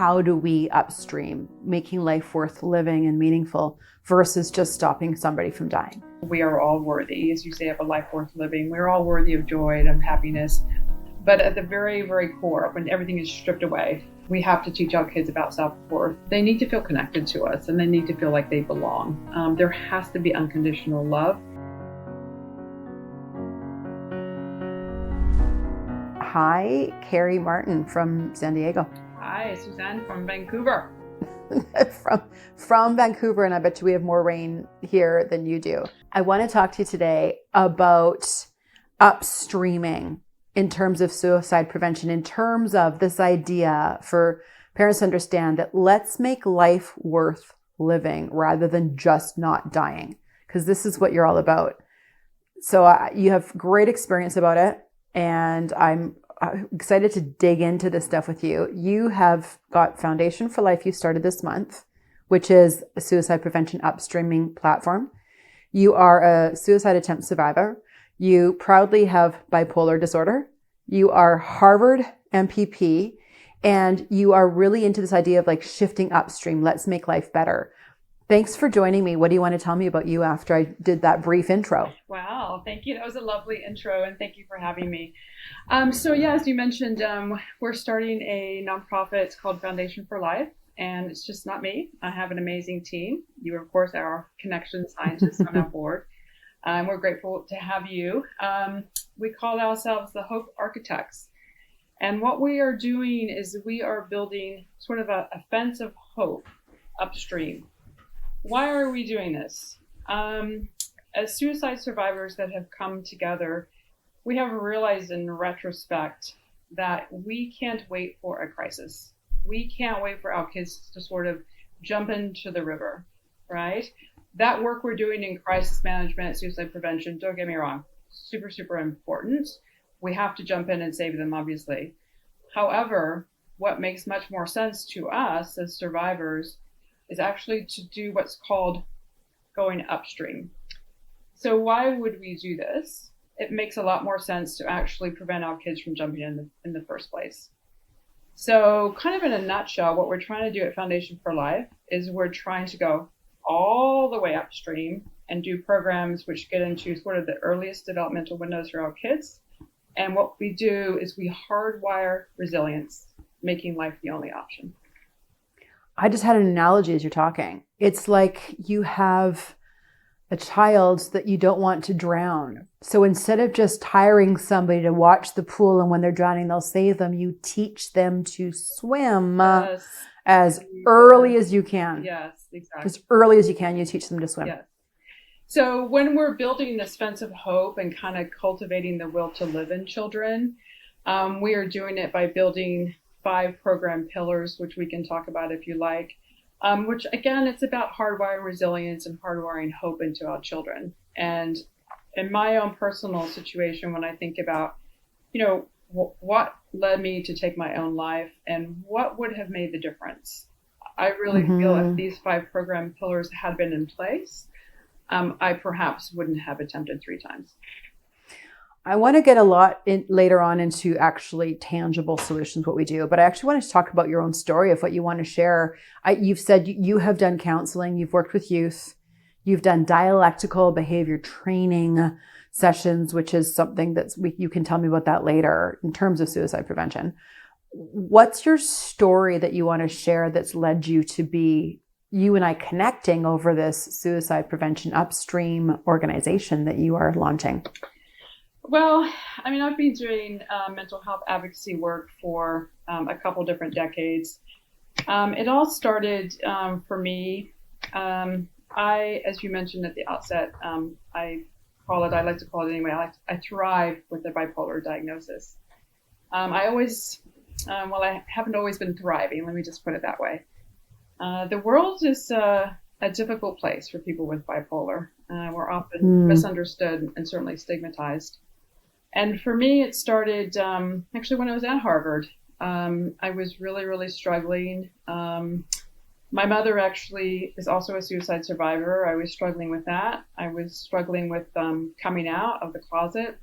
how do we upstream, making life worth living and meaningful versus just stopping somebody from dying. We are all worthy, as you say, of a life worth living. We're all worthy of joy and of happiness. But at the very, very core, when everything is stripped away, we have to teach our kids about self-worth. They need to feel connected to us, and they need to feel like they belong. There has to be unconditional love. Hi, Kerry Martin from San Diego. Hi, Suzanne from Vancouver. from Vancouver, and I bet you we have more rain here than you do. I want to talk to you today about upstreaming in terms of suicide prevention, in terms of this idea for parents to understand that let's make life worth living rather than just not dying, because this is what you're all about. So you have great experience about it, and I'm excited to dig into this stuff with you. You have got Foundation for Life you started this month, which is a suicide prevention upstreaming platform. You are a suicide attempt survivor. You proudly have bipolar disorder. You are Harvard MPP, and you are really into this idea of like shifting upstream. Let's make life better. Thanks for joining me. What do you want to tell me about you after I did that brief intro? Wow, thank you. That was a lovely intro, and thank you for having me. So yeah, as you mentioned, we're starting a nonprofit called Foundation for Life, and it's just not me. I have an amazing team. You, of course, are our connection scientists on our board. We're grateful to have you. We call ourselves the Hope Architects. And what we are doing is we are building sort of a fence of hope upstream. Why are we doing this? As suicide survivors that have come together, we have realized in retrospect that we can't wait for a crisis. We can't wait for our kids to sort of jump into the river, right? That work we're doing in crisis management, suicide prevention, don't get me wrong, super, super important. We have to jump in and save them, obviously. However, what makes much more sense to us as survivors is actually to do what's called going upstream. So why would we do this? It makes a lot more sense to actually prevent our kids from jumping in the first place. So kind of in a nutshell, what we're trying to do at Foundation for Life is we're trying to go all the way upstream and do programs which get into sort of the earliest developmental windows for our kids. And what we do is we hardwire resilience, making life the only option. I just had an analogy as you're talking. It's like you have a child that you don't want to drown. So instead of just hiring somebody to watch the pool and when they're drowning, they'll save them, you teach them to swim as early as you can. Yes, exactly. As early as you can, you teach them to swim. Yes. So when we're building this fence of hope and kind of cultivating the will to live in children, we are doing it by building 5 program pillars, which we can talk about if you like, which again, it's about hardwiring resilience and hardwiring hope into our children. And in my own personal situation, when I think about, what led me to take my own life and what would have made the difference, I really feel if these 5 program pillars had been in place, I perhaps wouldn't have attempted 3 times. I want to get a lot later on into actually tangible solutions, what we do, but I actually want to talk about your own story of what you want to share. You've said you have done counseling, you've worked with youth, you've done dialectical behavior training sessions, which is something you can tell me about that later in terms of suicide prevention. What's your story that you want to share that's led you to be you and I connecting over this suicide prevention upstream organization that you are launching? Well, I've been doing mental health advocacy work for a couple different decades. It all started for me. As you mentioned at the outset, I like to call it anyway, I thrive with the bipolar diagnosis. I haven't always been thriving, let me just put it that way. The world is a difficult place for people with bipolar. We're often misunderstood and certainly stigmatized. And for me, it started actually when I was at Harvard. I was really, really struggling. My mother actually is also a suicide survivor. I was struggling with that. I was struggling with coming out of the closet.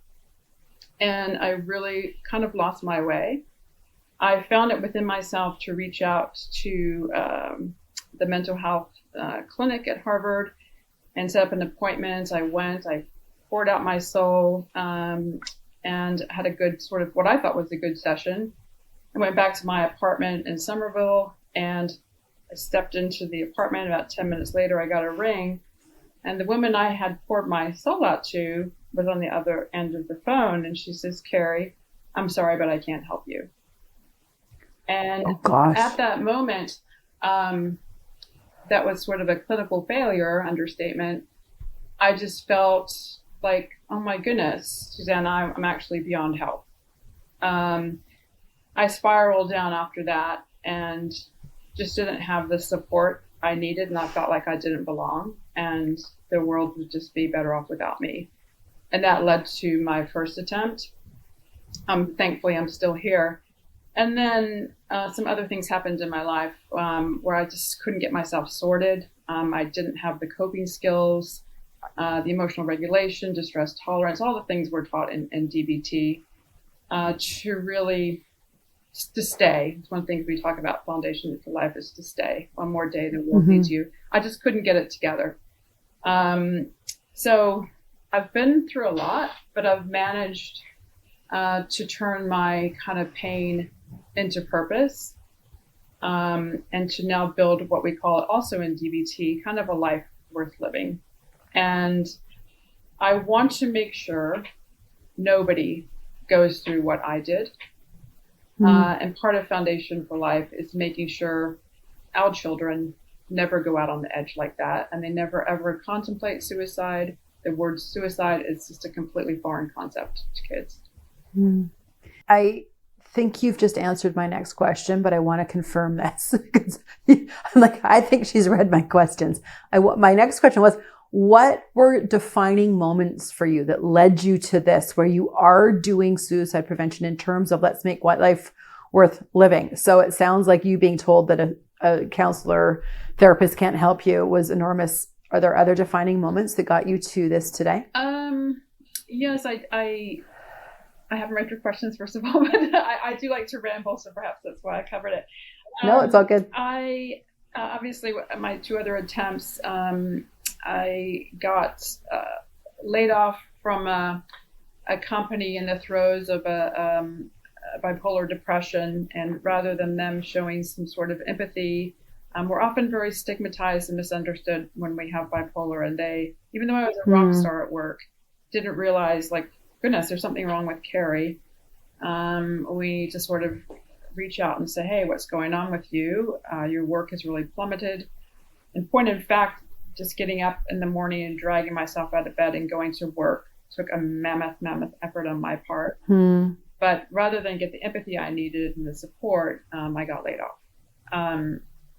And I really kind of lost my way. I found it within myself to reach out to the mental health clinic at Harvard and set up an appointment. I went, I poured out my soul, and had a good sort of what I thought was a good session. I went back to my apartment in Somerville, and I stepped into the apartment. About 10 minutes later, I got a ring, and the woman I had poured my soul out to was on the other end of the phone, and she says, "Kerry, I'm sorry, but I can't help you." And Oh gosh. at that moment, that was sort of a clinical failure, understatement. I just felt like, oh my goodness, Suzanne, I'm actually beyond help. I spiraled down after that and just didn't have the support I needed, and I felt like I didn't belong, and the world would just be better off without me. And that led to my first attempt. Thankfully, I'm still here. And then some other things happened in my life where I just couldn't get myself sorted. I didn't have the coping skills, the emotional regulation, distress tolerance, all the things we're taught in DBT to really to stay. It's one thing we talk about foundation for life is to stay. One more day the world needs you. I just couldn't get it together. So I've been through a lot, but I've managed to turn my kind of pain into purpose, and to now build what we call it also in DBT, kind of a life worth living. And I want to make sure nobody goes through what I did. And part of Foundation for Life is making sure our children never go out on the edge like that, and they never ever contemplate suicide. The word suicide is just a completely foreign concept to kids. I think you've just answered my next question, but I want to confirm this because I think she's read my questions. My next question was, what were defining moments for you that led you to this, where you are doing suicide prevention in terms of let's make life worth living? So it sounds like you being told that a counselor, therapist can't help you was enormous. Are there other defining moments that got you to this today? Yes, I haven't read your questions, first of all, but I do like to ramble, so perhaps that's why I covered it. No, it's all good. I obviously, my two other attempts, I got laid off from a company in the throes of a bipolar depression, and rather than them showing some sort of empathy, we're often very stigmatized and misunderstood when we have bipolar, and they, even though I was a rock star at work, didn't realize, like, goodness, there's something wrong with Kerry. We need to sort of reach out and say, hey, what's going on with you? Your work has really plummeted. In point of fact, just getting up in the morning and dragging myself out of bed and going to work took a mammoth effort on my part. But rather than get the empathy I needed and the support, I got laid off.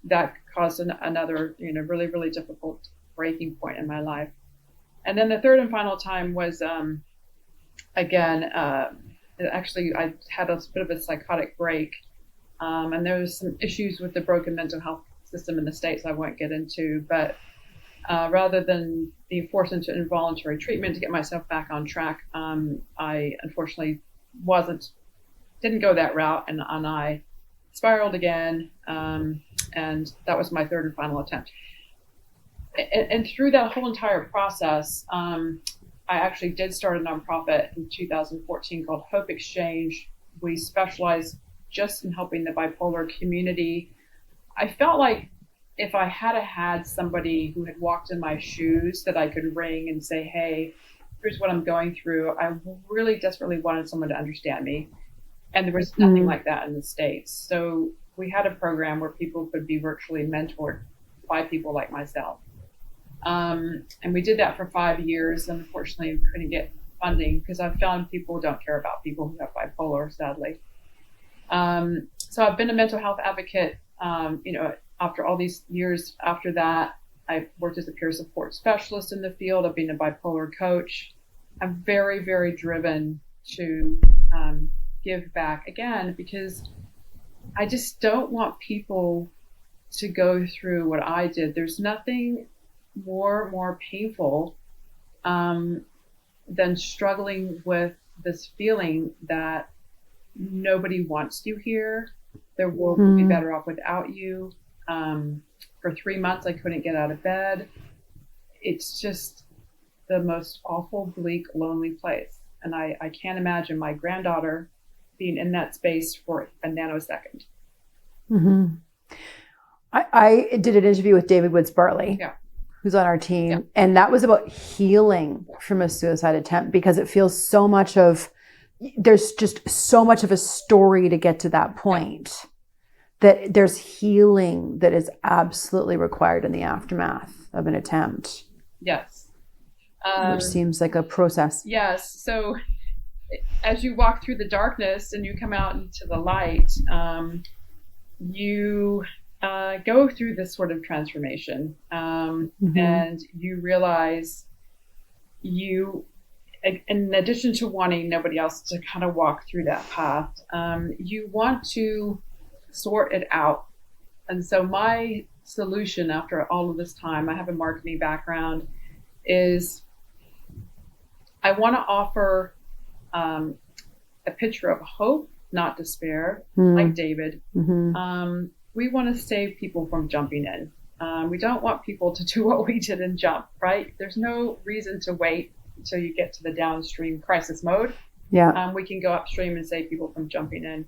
That caused another, really, really difficult breaking point in my life. And then the third and final time was, actually, I had a bit of a psychotic break. And there was some issues with the broken mental health system in the States I won't get into, but rather than being forced into involuntary treatment to get myself back on track, I unfortunately didn't go that route, and I spiraled again, and that was my third and final attempt. And through that whole entire process, I actually did start a nonprofit in 2014 called Hope Exchange. We specialize just in helping the bipolar community. I felt like if I had somebody who had walked in my shoes that I could ring and say, hey, here's what I'm going through, I really desperately wanted someone to understand me. And there was nothing like that in the States. So we had a program where people could be virtually mentored by people like myself. And we did that for 5 years. And unfortunately, we couldn't get funding because I found people don't care about people who have bipolar, sadly. So I've been a mental health advocate, after all these years after that. I've worked as a peer support specialist in the field. I've been a bipolar coach. I'm very, very driven to give back again, because I just don't want people to go through what I did. There's nothing more painful than struggling with this feeling that nobody wants you here, The world would be better off without you. For 3 months, I couldn't get out of bed. It's just the most awful, bleak, lonely place. And I can't imagine my granddaughter being in that space for a nanosecond. Mm-hmm. I did an interview with David Woods Bartley, who's on our team, and that was about healing from a suicide attempt, because it feels so much of, there's just so much of a story to get to that point, that there's healing that is absolutely required in the aftermath of an attempt. Yes. Which seems like a process. Yes. So as you walk through the darkness and you come out into the light, you go through this sort of transformation, and you realize you, in addition to wanting nobody else to kind of walk through that path, you want to sort it out. And so my solution after all of this time, I have a marketing background, is I want to offer a picture of hope, not despair, like David. We want to save people from jumping in. We don't want people to do what we did and jump, right? There's no reason to wait until you get to the downstream crisis mode. Yeah. We can go upstream and save people from jumping in.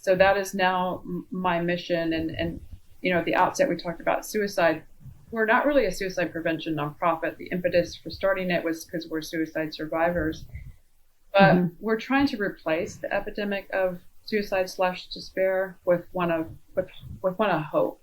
So that is now my mission. And you know, at the outset, we talked about suicide. We're not really a suicide prevention nonprofit. The impetus for starting it was because we're suicide survivors. But we're trying to replace the epidemic of suicide/despair with one of hope.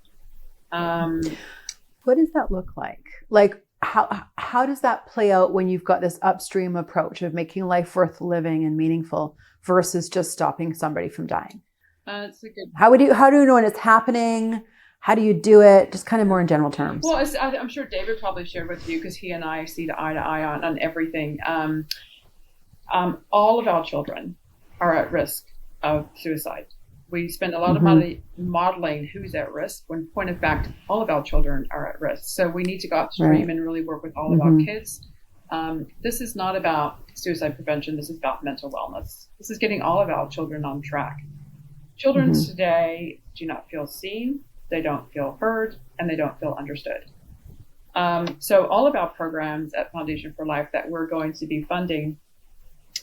What does that look like? Like, how does that play out when you've got this upstream approach of making life worth living and meaningful versus just stopping somebody from dying? It's a good. How do you know when it's happening? How do you do it? Just kind of more in general terms. Well, I'm sure David probably shared with you, because he and I see eye to eye on everything. All of our children are at risk of suicide. We spend a lot of money modeling who's at risk, when point of fact, all of our children are at risk. So we need to go upstream and really work with all of our kids. This is not about suicide prevention. This is about mental wellness. This is getting all of our children on track. Children today do not feel seen, they don't feel heard, and they don't feel understood. So all of our programs at Foundation for Life that we're going to be funding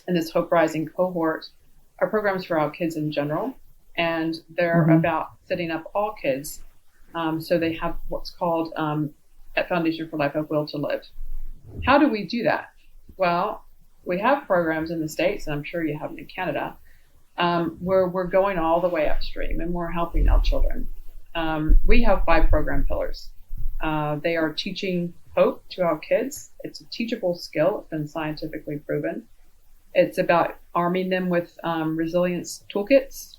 in this Hope Rising cohort are programs for our kids in general. And they're about setting up all kids. So they have what's called, at Foundation for Life, a will to live. How do we do that? Well, we have programs in the States, and I'm sure you have them in Canada, where we're going all the way upstream and we're helping our children. We have 5 program pillars. They are teaching hope to our kids. It's a teachable skill. It's been scientifically proven. It's about arming them with resilience toolkits.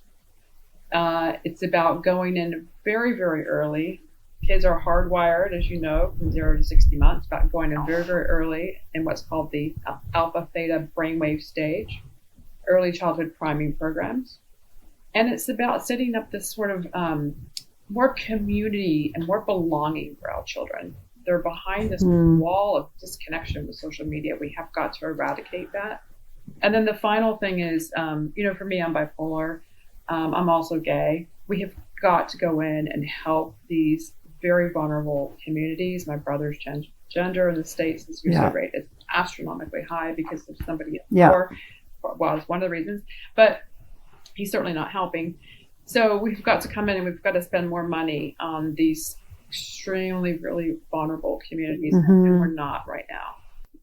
It's about going in very, very early. Kids are hardwired, as you know, from 0 to 60 months, about going in very, very early in what's called the alpha theta brainwave stage, early childhood priming programs. And it's about setting up this sort of more community and more belonging for our children. They're behind this wall of disconnection with social media. We have got to eradicate that. And then the final thing is, for me, I'm bipolar. I'm also gay. We have got to go in and help these very vulnerable communities. My brother's gender in the States, the suicide rate is astronomically high because of somebody else. Well, it's one of the reasons, but he's certainly not helping. So we've got to come in and we've got to spend more money on these extremely, really vulnerable communities, and we're not right now.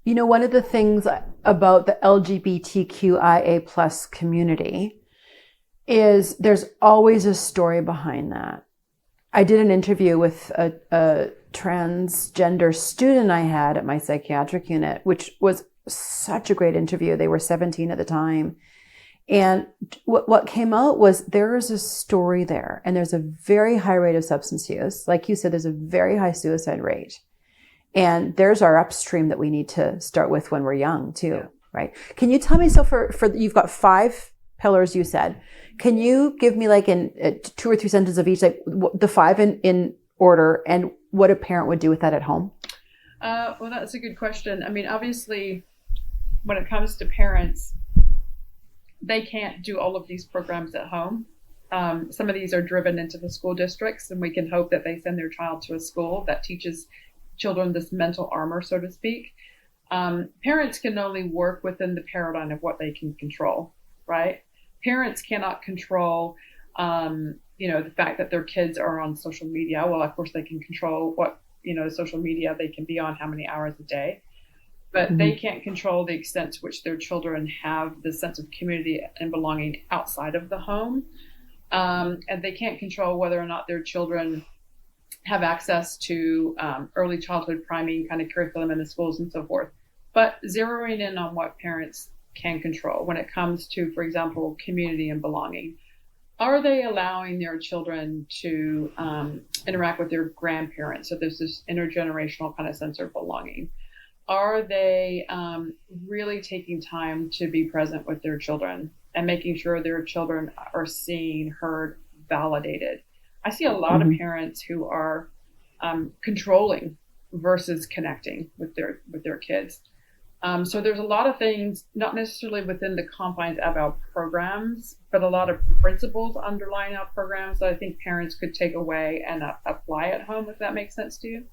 You know, one of the things about the LGBTQIA plus community is there's always a story behind that. I did an interview with a transgender student I had at my psychiatric unit, which was such a great interview. They were 17 at the time. And what came out was there is a story there, and there's a very high rate of substance use. Like you said, there's a very high suicide rate. And there's our upstream that we need to start with when we're young too, right? Can you tell me, so for you've got 5 pillars, you said. Can you give me like in 2 or 3 sentences of each, like the 5 in order, and what a parent would do with that at home? Well, that's a good question. I mean, obviously, when it comes to parents, they can't do all of these programs at home. Some of these are driven into the school districts, and we can hope that they send their child to a school that teaches children this mental armor, so to speak. Parents can only work within the paradigm of what they can control, right? Parents cannot control, the fact that their kids are on social media. Well, of course, they can control what, social media they can be on, how many hours a day. But they can't control the extent to which their children have the sense of community and belonging outside of the home. And they can't control whether or not their children have access to early childhood priming kind of curriculum in the schools and so forth. But zeroing in on what parents can control when it comes to, for example, community and belonging. Are they allowing their children to interact with their grandparents? So there's this intergenerational kind of sense of belonging. Are they really taking time to be present with their children and making sure their children are seen, heard, validated? I see a lot of parents who are controlling versus connecting with their kids. So there's a lot of things, not necessarily within the confines of our programs, but a lot of principles underlying our programs that I think parents could take away and apply at home, if that makes sense to you.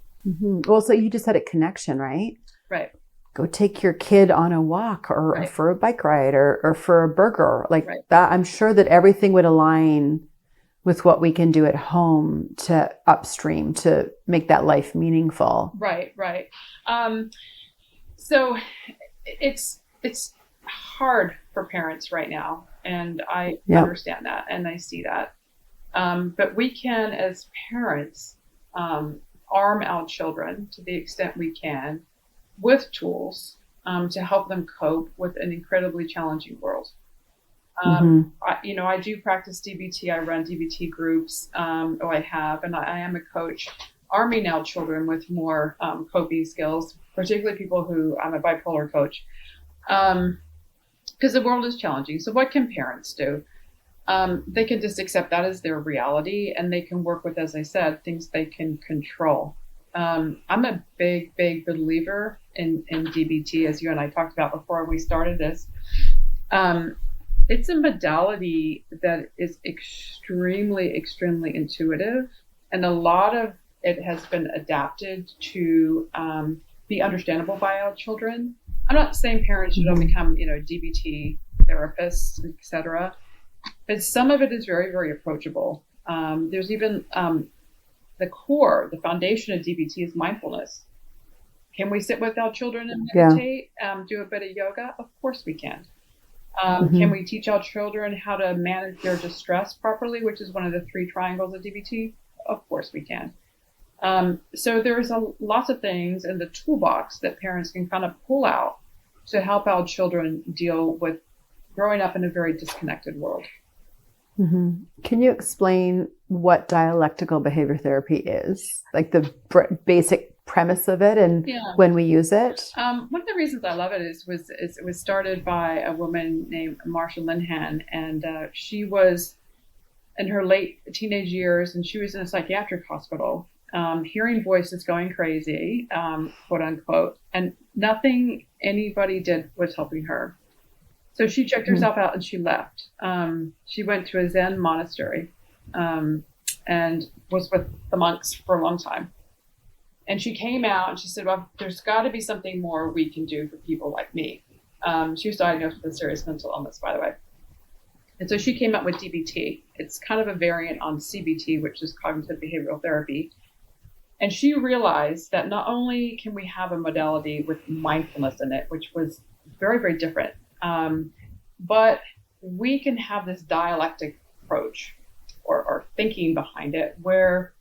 Well, so you just said a connection, right? Right. Go take your kid on a walk or for a bike ride or for a burger that. I'm sure that everything would align with what we can do at home to upstream, to make that life meaningful. Right. So it's hard for parents right now. And I understand that and I see that. But we can, as parents, arm our children to the extent we can with tools to help them cope with an incredibly challenging world. I do practice DBT. I run DBT groups. I have, and I am a coach, arming our children with more coping skills, particularly people who, I'm a bipolar coach, because the world is challenging. So what can parents do? They can just accept that as their reality, and they can work with, as I said, things they can control. I'm a big believer in DBT, as you and I talked about before we started this. It's a modality that is extremely intuitive, and a lot of it has been adapted to be understandable by our children. I'm not saying parents should all become, DBT therapists, etc., but some of it is very approachable. There's even the core, the foundation of DBT is mindfulness. Can we sit with our children and meditate, do a bit of yoga? Of course we can. Can we teach our children how to manage their distress properly, which is one of the 3 triangles of DBT? Of course we can. So there's lots of things in the toolbox that parents can kind of pull out to help our children deal with growing up in a very disconnected world. Can you explain what dialectical behavior therapy is? Like the basic premise of it and when we use it? One of the reasons I love it is it was started by a woman named Marsha Linehan, and she was in her late teenage years, and she was in a psychiatric hospital, hearing voices going crazy, quote unquote, and nothing anybody did was helping her. So she checked herself out and she left. She went to a Zen monastery and was with the monks for a long time. And she came out and she said, well, there's got to be something more we can do for people like me. She was diagnosed with a serious mental illness, by the way. And so she came up with DBT. It's kind of a variant on CBT, which is cognitive behavioral therapy. And she realized that not only can we have a modality with mindfulness in it, which was very different, but we can have this dialectic approach or thinking behind it, where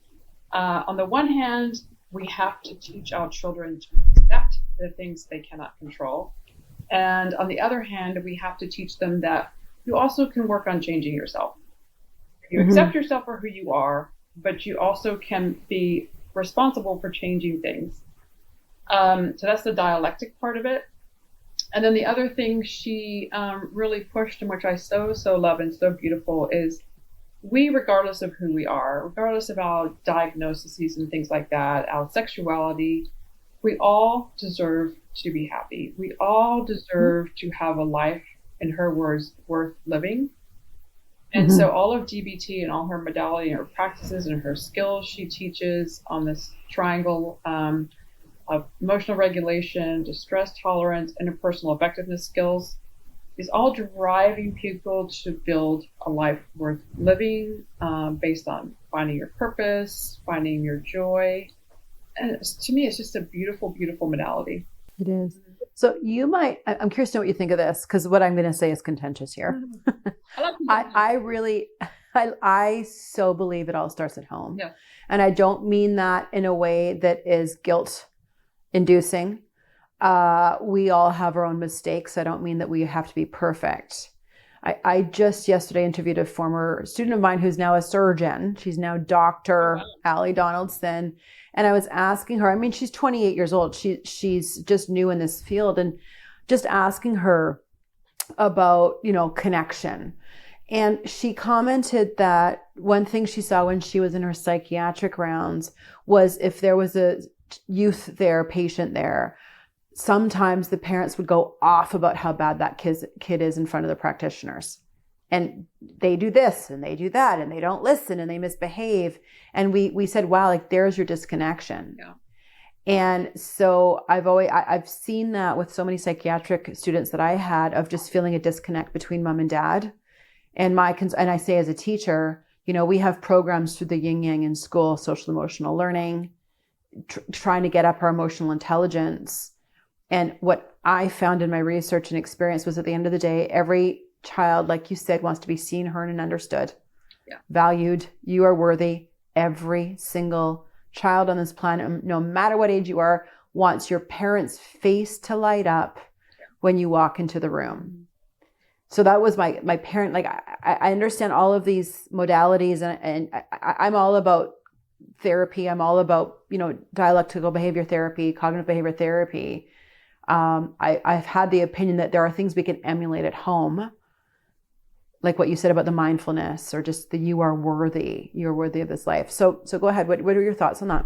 on the one hand, we have to teach our children to accept the things they cannot control. And on the other hand, we have to teach them that you also can work on changing yourself. You accept yourself for who you are, but you also can be responsible for changing things. So that's the dialectic part of it. And then the other thing she really pushed, and which I so love and so beautiful, is we, regardless of who we are, regardless of our diagnoses and things like that, our sexuality, we all deserve to be happy. We all deserve to have a life, in her words, worth living. And so all of DBT and all her modality and her practices and her skills she teaches on this triangle of emotional regulation, distress tolerance, interpersonal effectiveness skills is all driving people to build a life worth living, based on finding your purpose, finding your joy. And to me, it's just a beautiful, beautiful modality. It is. So I'm curious to know what you think of this, because what I'm going to say is contentious here. I so believe it all starts at home. Yeah. And I don't mean that in a way that is guilt inducing. We all have our own mistakes. I don't mean that we have to be perfect. I just yesterday interviewed a former student of mine who's now a surgeon. She's now Dr. Allie Donaldson. And I was asking her, I mean, she's 28 years old. She's just new in this field, and just asking her about, connection. And she commented that one thing she saw when she was in her psychiatric rounds was if there was a youth there, patient there, sometimes the parents would go off about how bad that kid is in front of the practitioners. And they do this and they do that and they don't listen and they misbehave. And we said, wow, like there's your disconnection. Yeah. And so I've seen that with so many psychiatric students that I had, of just feeling a disconnect between mom and dad. And I say as a teacher, we have programs through the yin yang in school, social emotional learning, trying to get up our emotional intelligence. And what I found in my research and experience was, at the end of the day, every child, like you said, wants to be seen, heard, and understood. Yeah. Valued. You are worthy. Every single child on this planet, no matter what age you are, wants your parents' face to light up when you walk into the room. So that was my parent. Like I understand all of these modalities, and I'm all about therapy. I'm all about, dialectical behavior therapy, cognitive behavior therapy. I've had the opinion that there are things we can emulate at home, like what you said about the mindfulness, or just the you're worthy of this life. So go ahead. What are your thoughts on that?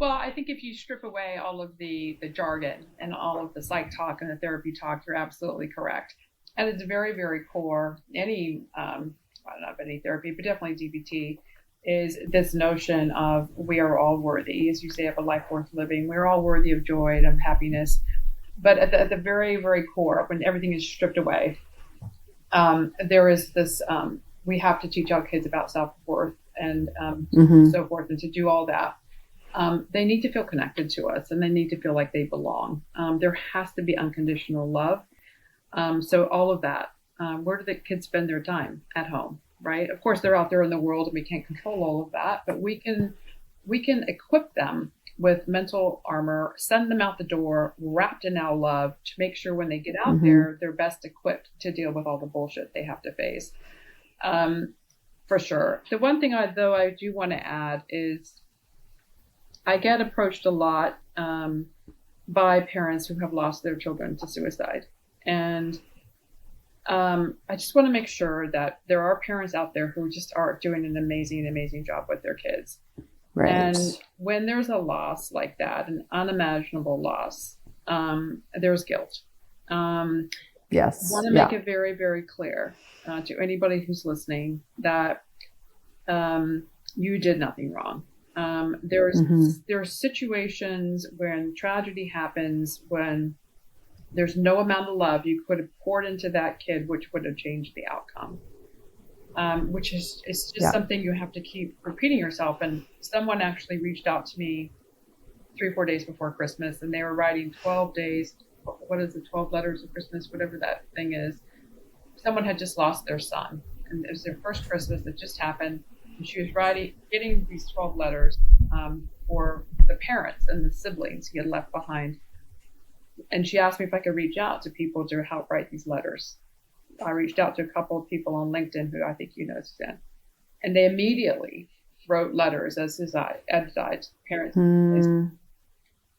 Well, I think if you strip away all of the jargon and all of the psych talk and the therapy talk, you're absolutely correct. And it's very, very core. Any, I don't know if any therapy, but definitely DBT, is this notion of we are all worthy, as you say, of a life worth living. We're all worthy of joy and of happiness. But at the very, very core, when everything is stripped away, there is this, we have to teach our kids about self-worth and so forth. And to do all that, they need to feel connected to us, and they need to feel like they belong. There has to be unconditional love. So all of that, where do the kids spend their time? At home, right? Of course, they're out there in the world and we can't control all of that, but we can equip them with mental armor, send them out the door wrapped in our love, to make sure when they get out there, they're best equipped to deal with all the bullshit they have to face. For sure. The one thing I do want to add is I get approached a lot by parents who have lost their children to suicide. And I just want to make sure that there are parents out there who just are doing an amazing, amazing job with their kids. Right. And when there's a loss like that, an unimaginable loss, there's guilt. Yes. I want to make it very, very clear to anybody who's listening that you did nothing wrong. There's situations when tragedy happens, when there's no amount of love you could have poured into that kid, which would have changed the outcome. Which is just something you have to keep repeating yourself. And someone actually reached out to me 3-4 days before Christmas, and they were writing 12 days. What is it? 12 letters of Christmas, whatever that thing is. Someone had just lost their son, and it was their first Christmas that just happened. And she was getting these 12 letters for the parents and the siblings he had left behind. And she asked me if I could reach out to people to help write these letters. I reached out to a couple of people on LinkedIn who I think you know, Suzanne. And they immediately wrote letters as parents,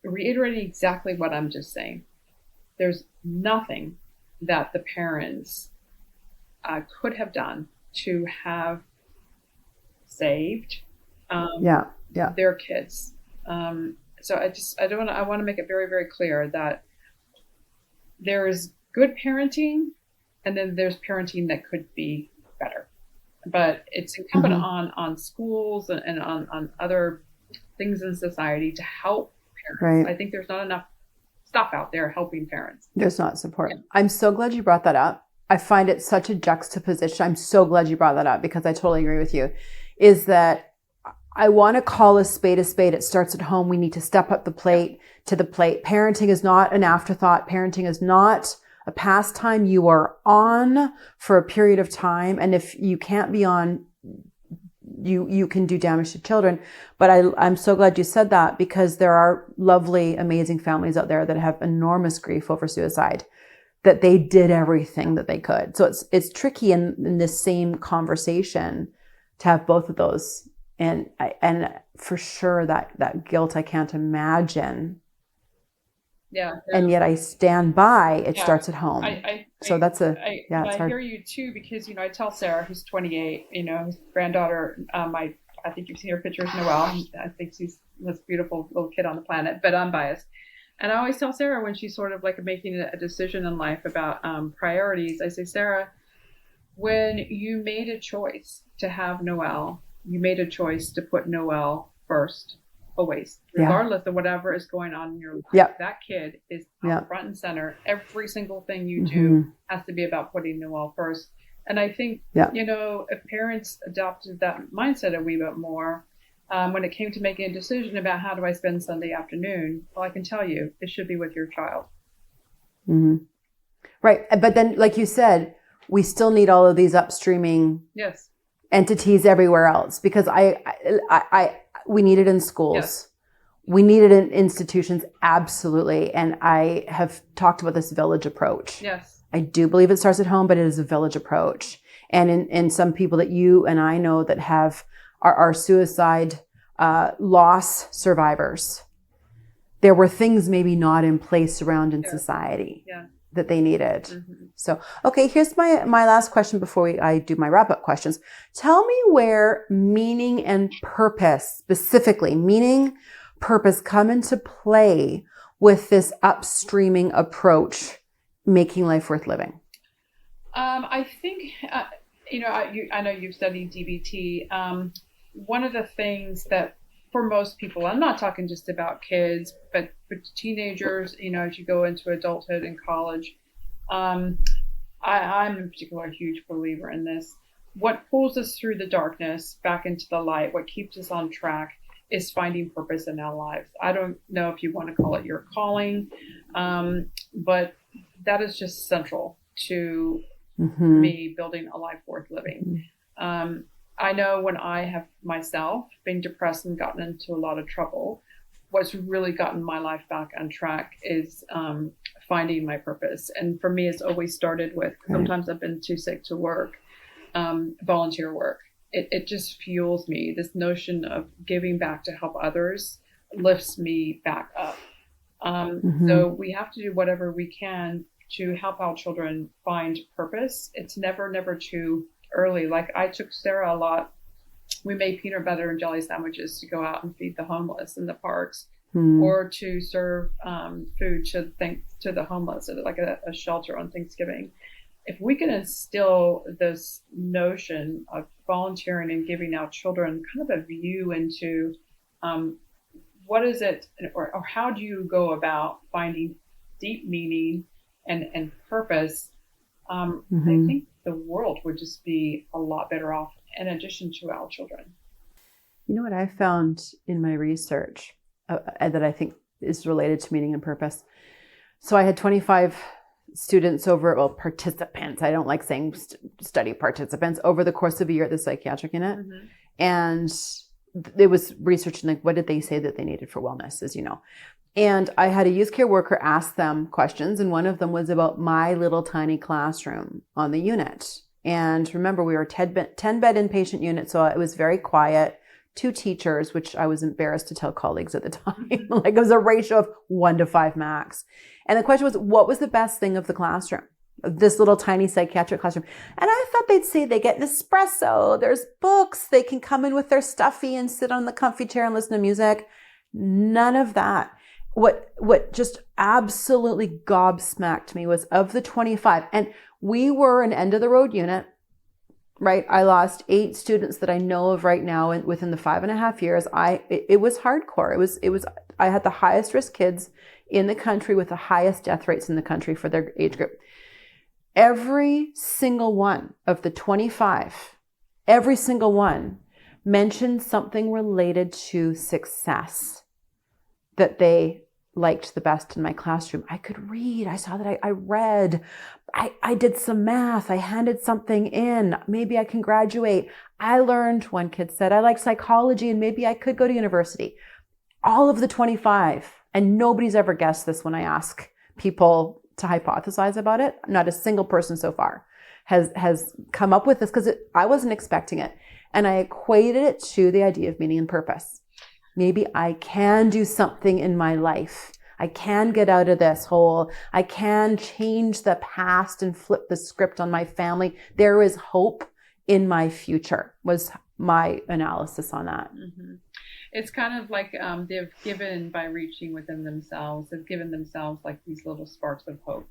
reiterating exactly what I'm just saying. There's nothing that the parents could have done to have saved their kids. So I want to make it very, very clear that there is good parenting, and then there's parenting that could be better. but it's incumbent on schools and on other things in society to help parents. Right. I think there's not enough stuff out there helping parents. There's not support. Yeah. I'm so glad you brought that up. I find it such a juxtaposition. I'm so glad you brought that up because I totally agree with you. Is that I want to call a spade a spade. It starts at home. We need to step up the plate to the plate. Parenting is not an afterthought. Parenting is not a pastime. You are on for a period of time. And if you can't be on, you can do damage to children. But I'm so glad you said that because there are lovely, amazing families out there that have enormous grief over suicide, that they did everything that they could. So it's tricky in this same conversation to have both of those. And for sure that guilt, I can't imagine. Yeah. And yet I stand by it starts at home. So that's it's hard. I hear you too, because, I tell Sarah, who's 28, his granddaughter, I think you've seen her pictures, Noelle. I think she's the most beautiful little kid on the planet, but I'm biased. And I always tell Sarah when she's sort of like making a decision in life about priorities, I say, Sarah, when you made a choice to have Noelle, you made a choice to put Noelle first, always, regardless of whatever is going on in your life. Yep. That kid is front and center. Every single thing you do has to be about putting Noelle first. And I think, if parents adopted that mindset a wee bit more, when it came to making a decision about how do I spend Sunday afternoon, well, I can tell you, it should be with your child. Mm-hmm. Right. But then, like you said, we still need all of these upstreaming entities everywhere else, because we need it in schools. Yes. We need it in institutions. Absolutely. And I have talked about this village approach. Yes. I do believe it starts at home, but it is a village approach. And in some people that you and I know that are suicide loss survivors, there were things maybe not in place around in society that they needed. Mm-hmm. So, okay, here's my last question before I do my wrap-up questions. Tell me where meaning and purpose, specifically meaning, purpose, come into play with this upstreaming approach, making life worth living. I think, I know you've studied DBT. One of the thing that for most people, I'm not talking just about kids, but for teenagers, as you go into adulthood and college, I'm in particular a huge believer in this. What pulls us through the darkness back into the light, what keeps us on track, is finding purpose in our lives. I don't know if you want to call it your calling, but that is just central to me building a life worth living. I know when I have myself been depressed and gotten into a lot of trouble, what's really gotten my life back on track is finding my purpose. And for me, it's always started with, sometimes I've been too sick to work, volunteer work. It just fuels me. This notion of giving back to help others lifts me back up. So we have to do whatever we can to help our children find purpose. It's never too early. Like I took Sarah a lot. We made peanut butter and jelly sandwiches to go out and feed the homeless in the parks, or to serve food to the homeless at like a shelter on Thanksgiving. If we can instill this notion of volunteering and giving our children kind of a view into what is it, or how do you go about finding deep meaning and purpose, I think the world would just be a lot better off, in addition to our children. You know what I found in my research that I think is related to meaning and purpose? So I had 25 students participants. I don't like saying study participants, over the course of a year at the psychiatric unit. And it was researching, like, what did they say that they needed for wellness, as you know. And I had a youth care worker ask them questions, and one of them was about my little tiny classroom on the unit. And remember, we were a 10-bed inpatient unit, so it was very quiet. 2 teachers, which I was embarrassed to tell colleagues at the time. Like, it was a ratio of 1 to 5 max. And the question was, what was the best thing of the classroom? This little tiny psychiatric classroom. And I thought they'd say they get an espresso, there's books, they can come in with their stuffy and sit on the comfy chair and listen to music. None of that. What just absolutely gobsmacked me was, of the 25, and we were an end of the road unit, right? I lost 8 students that I know of right now, and within the 5.5 years, it was hardcore. I had the highest risk kids in the country with the highest death rates in the country for their age group. Every single one of the 25, every single one mentioned something related to success that they liked the best in my classroom. I could read. I saw that I read. I did some math. I handed something in. Maybe I can graduate. I learned, one kid said, I like psychology and maybe I could go to university. All of the 25, and nobody's ever guessed this when I ask people to hypothesize about it. Not a single person so far has come up with this because I wasn't expecting it. And I equated it to the idea of meaning and purpose. Maybe I can do something in my life. I can get out of this hole. I can change the past and flip the script on my family. There is hope in my future, was my analysis on that. Mm-hmm. It's kind of like they've given, by reaching within themselves, they've given themselves like these little sparks of hope.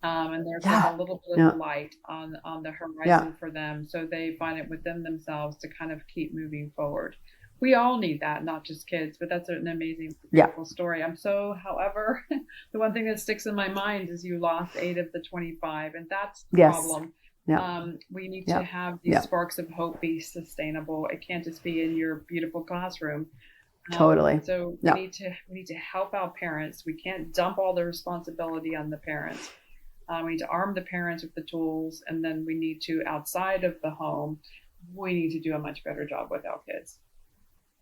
And there's like a little bit of light on the horizon for them. So they find it within themselves to kind of keep moving forward. We all need that, not just kids, but that's an amazing, beautiful story. However, the one thing that sticks in my mind is you lost 8 of the 25, and that's the problem. We need to have these sparks of hope be sustainable. It can't just be in your beautiful classroom. Totally. So we need to help out parents. We can't dump all the responsibility on the parents. We need to arm the parents with the tools, and then we need to, outside of the home, we need to do a much better job with our kids.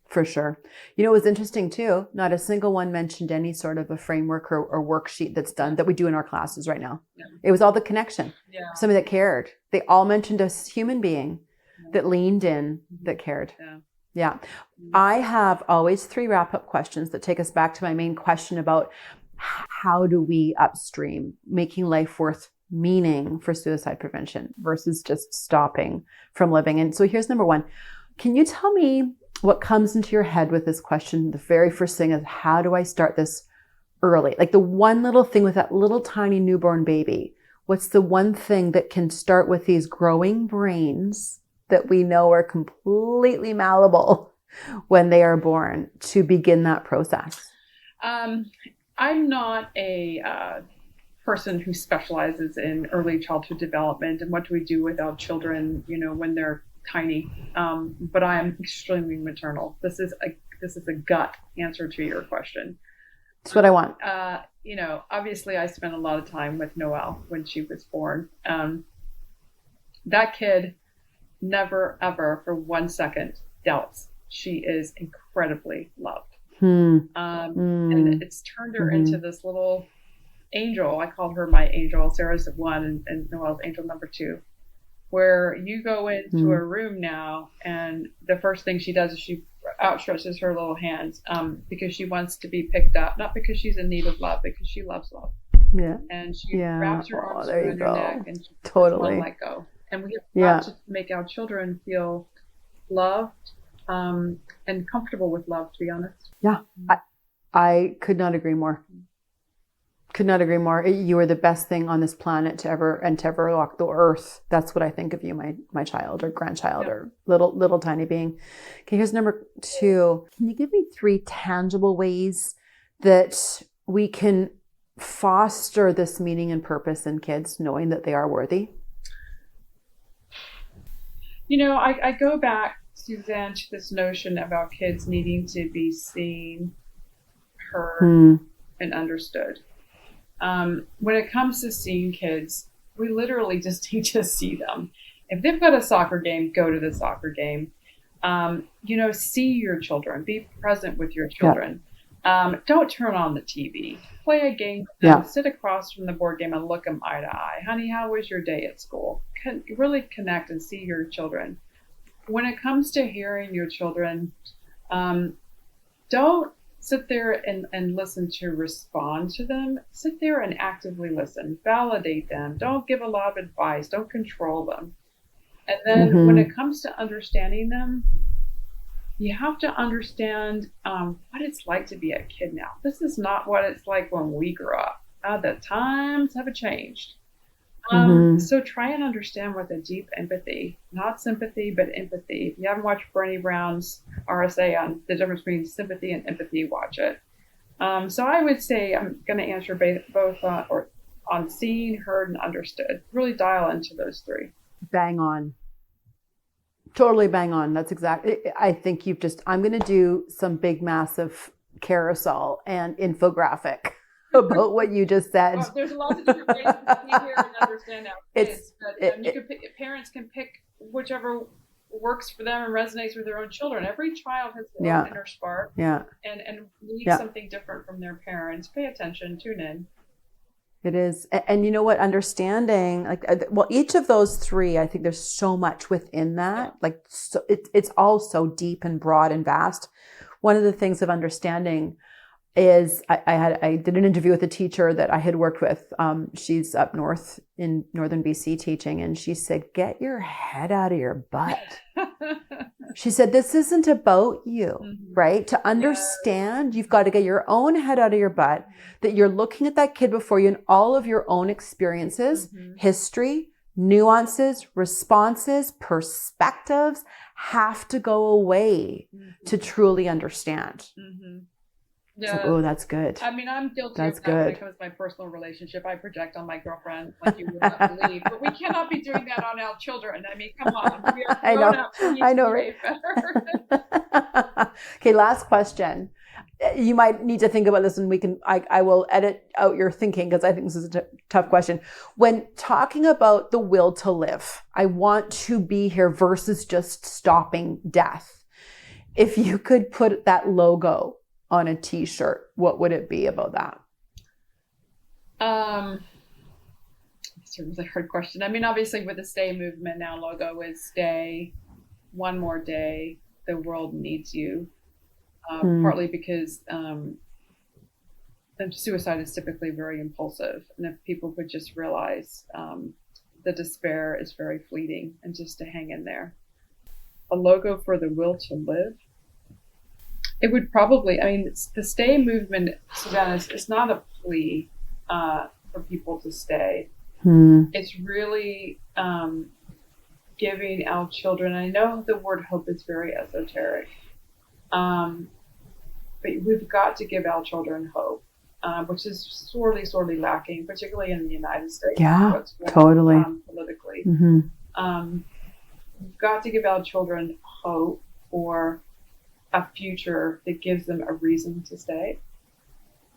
For sure. You know, it was interesting too. Not a single one mentioned any sort of a framework or worksheet that's done that we do in our classes right now. Yeah. It was all the connection. Yeah. Somebody that cared. They all mentioned a human being that leaned in, that cared. Yeah. I have always 3 wrap-up questions that take us back to my main question about how do we upstream making life worth meaning for suicide prevention versus just stopping from living. And so here's number 1. Can you tell me what comes into your head with this question? The very first thing is, how do I start this early? Like the one little thing with that little tiny newborn baby. What's the one thing that can start with these growing brains that we know are completely malleable when they are born to begin that process? I'm not a person who specializes in early childhood development and what do we do with our children, when they're tiny. But I am extremely maternal. This is a gut answer to your question. That's what I want. Obviously I spent a lot of time with Noelle when she was born. That kid never, ever for 1 second doubts she is incredibly loved. And it's turned her into this little angel. I called her my angel. Sarah's 1 and Noelle's angel number 2. Where you go into a room now, and the first thing she does is she outstretches her little hands because she wants to be picked up, not because she's in need of love, because she loves love. Yeah. And she wraps her arms around her neck and she doesn't let go. And we have got to make our children feel loved and comfortable with love, to be honest. Yeah, I could not agree more. Could not agree more. You are the best thing on this planet to ever walk the earth. That's what I think of you, my child or grandchild or little tiny being. Okay, here's number 2. Can you give me 3 tangible ways that we can foster this meaning and purpose in kids, knowing that they are worthy? I go back, Suzanne, to this notion about kids needing to be seen, heard, and understood. When it comes to seeing kids, we literally just need to see them. If they've got a soccer game, go to the soccer game. See your children. Be present with your children. Don't turn on the TV. Play a game with them. Sit across from the board game and look them eye to eye. Honey, how was your day at school? Really connect and see your children. When it comes to hearing your children, don't sit there and listen to respond to them. Sit there and actively listen. Validate them. Don't give a lot of advice. Don't control them. And then when it comes to understanding them, you have to understand what it's like to be a kid now. This is not what it's like when we grew up. The times have changed. So try and understand with a deep empathy, not sympathy, but empathy. If you haven't watched Brené Brown's RSA on the difference between sympathy and empathy, watch it. So I would say I'm going to answer both or on seen, heard, and understood. Really dial into those three. Bang on. Totally bang on. That's exactly. I think I'm going to do some big, massive carousel and infographic about what you just said. Well, there's a lot of different ways to see, hear, and understand our kids. Parents can pick whichever works for them and resonates with their own children. Every child has their own inner spark. And needs something different from their parents. Pay attention. Tune in. It is. And you know what? Understanding, each of those three, I think there's so much within that. It's all so deep and broad and vast. One of the things of understanding is I did an interview with a teacher that I had worked with. She's up north in northern BC teaching, and she said, "Get your head out of your butt." She said, "This isn't about you, right? To understand, you've got to get your own head out of your butt, that you're looking at that kid before you and all of your own experiences, history, nuances, responses, perspectives have to go away to truly understand." Yeah. Oh, that's good. I mean, I'm guilty that's of that good. when it comes to my personal relationship. I project on my girlfriend like you would not believe. But we cannot be doing that on our children. I mean, come on. We are grown up. I know, right? Okay, last question. You might need to think about this, and I will edit out your thinking because I think this is a tough question. When talking about the will to live, I want to be here versus just stopping death. If you could put that logo on a t-shirt, what would it be about that? It's a really hard question. I mean, obviously with the Stay movement now, logo is stay one more day. The world needs you. Partly because suicide is typically very impulsive. And if people would just realize the despair is very fleeting and just to hang in there. A logo for the will to live. It would probably, the Stay movement, Suzanne, it's not a plea for people to stay. It's really giving our children, I know the word hope is very esoteric, but we've got to give our children hope, which is sorely lacking, particularly in the United States. Yeah, totally. Politically. We've got to give our children hope for a future that gives them a reason to stay.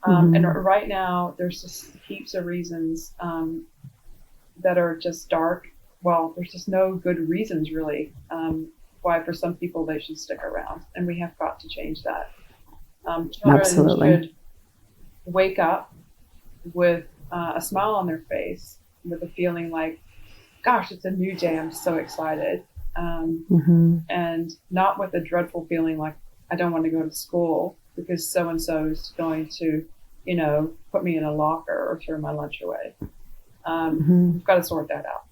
And right now, there's just heaps of reasons that are just dark. Well, there's just no good reasons, really, why for some people they should stick around. And we have got to change that. Children should wake up with a smile on their face, with a feeling like, gosh, it's a new day. I'm so excited. And not with a dreadful feeling like, I don't want to go to school because so-and-so is going to, put me in a locker or throw my lunch away. We've got to sort that out.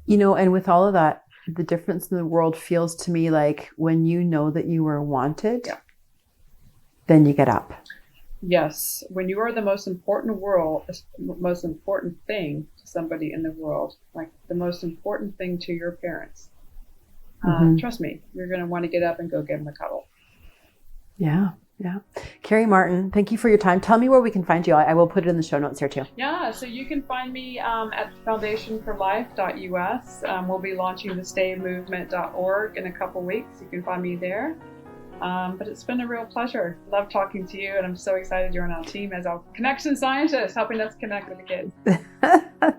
And with all of that, the difference in the world feels to me like when you know that you are wanted, then you get up. Yes. When you are the most important thing to somebody in the world, like the most important thing to your parents, trust me, you're going to want to get up and go give them a cuddle. Yeah. Kerry Martin, thank you for your time. Tell me where we can find you. I will put it in the show notes here too. Yeah, so you can find me at foundationforlife.us. We'll be launching the staymovement.org in a couple weeks. You can find me there. But it's been a real pleasure. Love talking to you, and I'm so excited you're on our team as our connection scientist, helping us connect with the kids.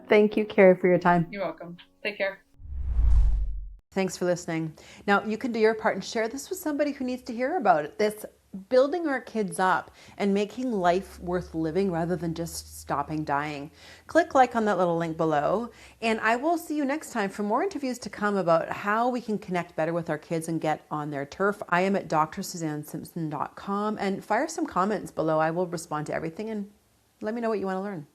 Thank you, Kerry, for your time. You're welcome. Take care. Thanks for listening. Now, you can do your part and share this with somebody who needs to hear about it. This building our kids up and making life worth living rather than just stopping dying. Click like on that little link below, and I will see you next time for more interviews to come about how we can connect better with our kids and get on their turf. I am at drsuzannesimpson.com, and fire some comments below. I will respond to everything and let me know what you want to learn.